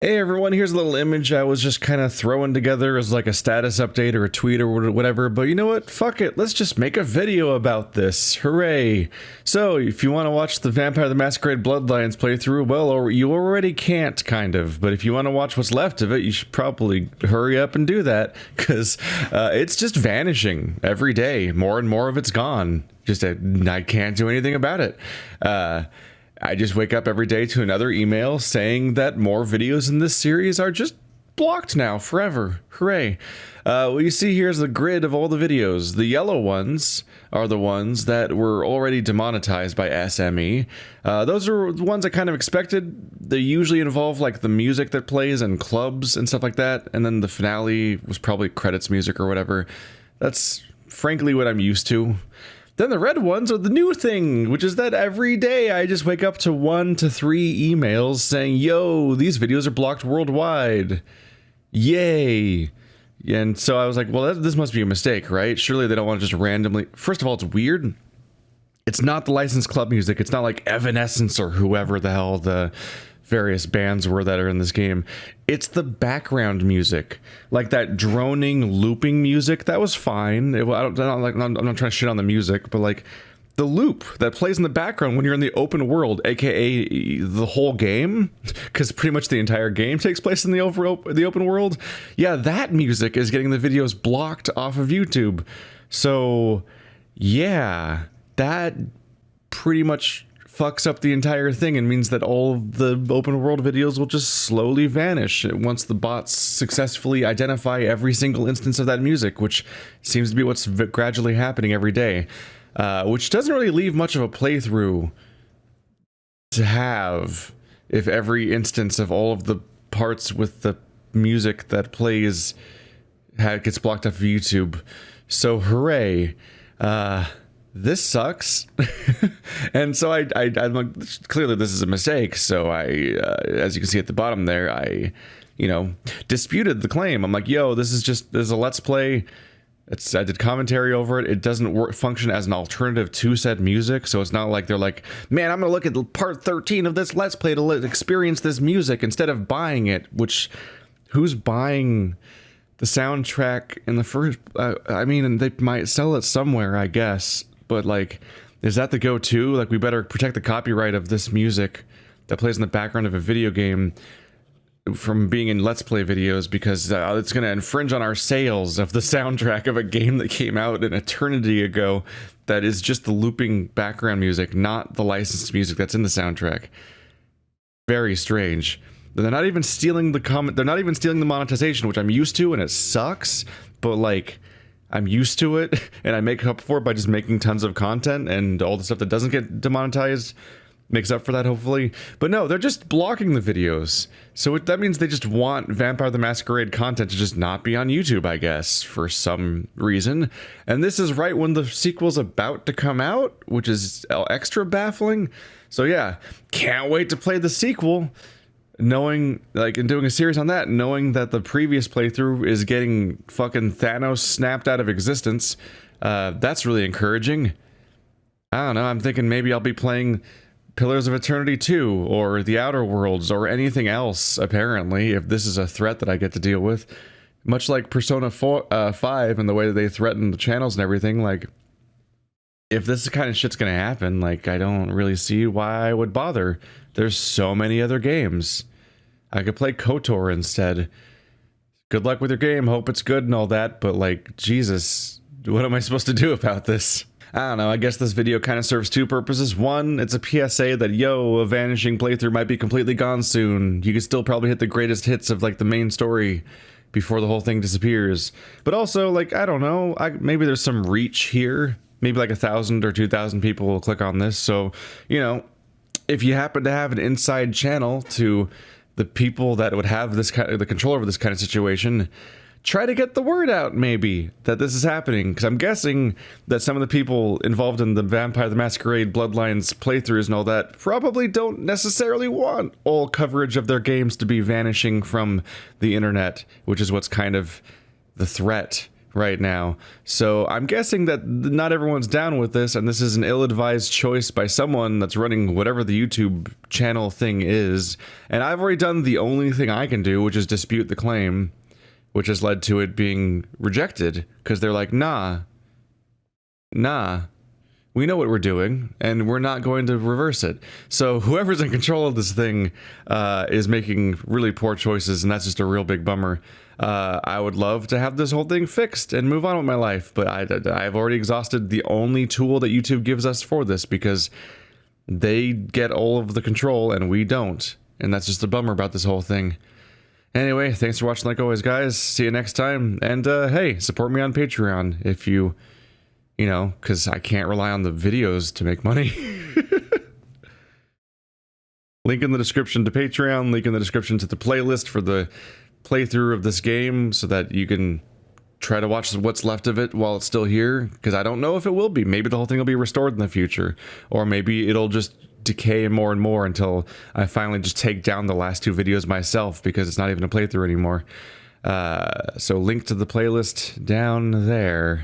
Hey everyone, here's a little image I was just kind of throwing together as like a status update or a tweet or whatever, but you know what? Fuck it, let's just make a video about this. Hooray! So, if you want to watch the Vampire the Masquerade Bloodlines playthrough, well, or you already can't, kind of, but if you want to watch what's left of it, you should probably hurry up and do that, because it's just vanishing every day. More and more of it's gone. Just, I can't do anything about it. I just wake up every day to another email saying that more videos in this series are just blocked now forever. Hooray. What you see here is the grid of all the videos. The yellow ones are the ones that were already demonetized by SME. Those are the ones I kind of expected. They usually involve like the music that plays in clubs and stuff like that. And then the finale was probably credits music or whatever. That's frankly what I'm used to. Then the red ones are the new thing, which is that every day I just wake up to 1 to 3 emails saying, yo, these videos are blocked worldwide. Yay. And so I was like, well, this must be a mistake, right? Surely they don't want to just randomly... First of all, it's weird. It's not the licensed club music. It's not like Evanescence or whoever the hell the various bands were that are in this game. It's the background music, like that droning, looping music. That was fine. I'm not trying to shit on the music, but like the loop that plays in the background when you're in the open world, aka the whole game, because pretty much the entire game takes place in the open world. Yeah, that music is getting the videos blocked off of YouTube. So yeah, that pretty much fucks up the entire thing and means that all of the open world videos will just slowly vanish once the bots successfully identify every single instance of that music, which seems to be what's gradually happening every day, which doesn't really leave much of a playthrough to have if every instance of all of the parts with the music that plays gets blocked off of YouTube. So hooray. This sucks. And so I'm like, clearly this is a mistake. So as you can see at the bottom there, I disputed the claim. I'm like, yo, this is a let's play. I did commentary over it. It doesn't function as an alternative to said music. So it's not like they're like, man, I'm going to look at part 13 of this let's play to experience this music instead of buying it, which who's buying the soundtrack in the first, I mean, they might sell it somewhere, I guess. But, like, is that the go-to? Like, we better protect the copyright of this music that plays in the background of a video game from being in Let's Play videos because it's going to infringe on our sales of the soundtrack of a game that came out an eternity ago that is just the looping background music, not the licensed music that's in the soundtrack. Very strange. They're not even stealing they're not even stealing the monetization, which I'm used to, and it sucks, but, like, I'm used to it, and I make up for it by just making tons of content, and all the stuff that doesn't get demonetized makes up for that, hopefully. But no, they're just blocking the videos. So that means they just want Vampire the Masquerade content to just not be on YouTube, I guess, for some reason. And this is right when the sequel's about to come out, which is extra baffling. So yeah, can't wait to play the sequel. Knowing, like, and doing a series on that, knowing that the previous playthrough is getting fucking Thanos snapped out of existence, that's really encouraging. I don't know, I'm thinking maybe I'll be playing Pillars of Eternity 2, or The Outer Worlds, or anything else, apparently, if this is a threat that I get to deal with. Much like Persona 5 and the way that they threaten the channels and everything, like, if this kind of shit's gonna happen, like, I don't really see why I would bother. There's so many other games. I could play KOTOR instead. Good luck with your game, hope it's good and all that, but like, Jesus, what am I supposed to do about this? I don't know, I guess this video kind of serves two purposes. One, it's a PSA that, yo, a vanishing playthrough might be completely gone soon. You can still probably hit the greatest hits of, like, the main story before the whole thing disappears. But also, like, I don't know, maybe there's some reach here. Maybe like 1,000 or 2,000 people will click on this, so, you know, if you happen to have an inside channel to the people that would have this kind of the control over this kind of situation, try to get the word out, maybe, that this is happening, because I'm guessing that some of the people involved in the Vampire the Masquerade Bloodlines playthroughs and all that probably don't necessarily want all coverage of their games to be vanishing from the internet, which is what's kind of the threat right now. So I'm guessing that not everyone's down with this, and this is an ill-advised choice by someone that's running whatever the YouTube channel thing is. And I've already done the only thing I can do, which is dispute the claim, which has led to it being rejected, because they're like, nah, we know what we're doing, and we're not going to reverse it. So whoever's in control of this thing is making really poor choices, and that's just a real big bummer. I would love to have this whole thing fixed and move on with my life, but I've already exhausted the only tool that YouTube gives us for this, because they get all of the control and we don't. And that's just a bummer about this whole thing. Anyway, thanks for watching like always, guys. See you next time. And hey, support me on Patreon if you know, because I can't rely on the videos to make money. Link in the description to Patreon, link in the description to the playlist for the playthrough of this game so that you can try to watch what's left of it while it's still here, because I don't know if it will be. Maybe the whole thing will be restored in the future, or maybe it'll just decay more and more until I finally just take down the last 2 videos myself, because it's not even a playthrough anymore. So link to the playlist down there.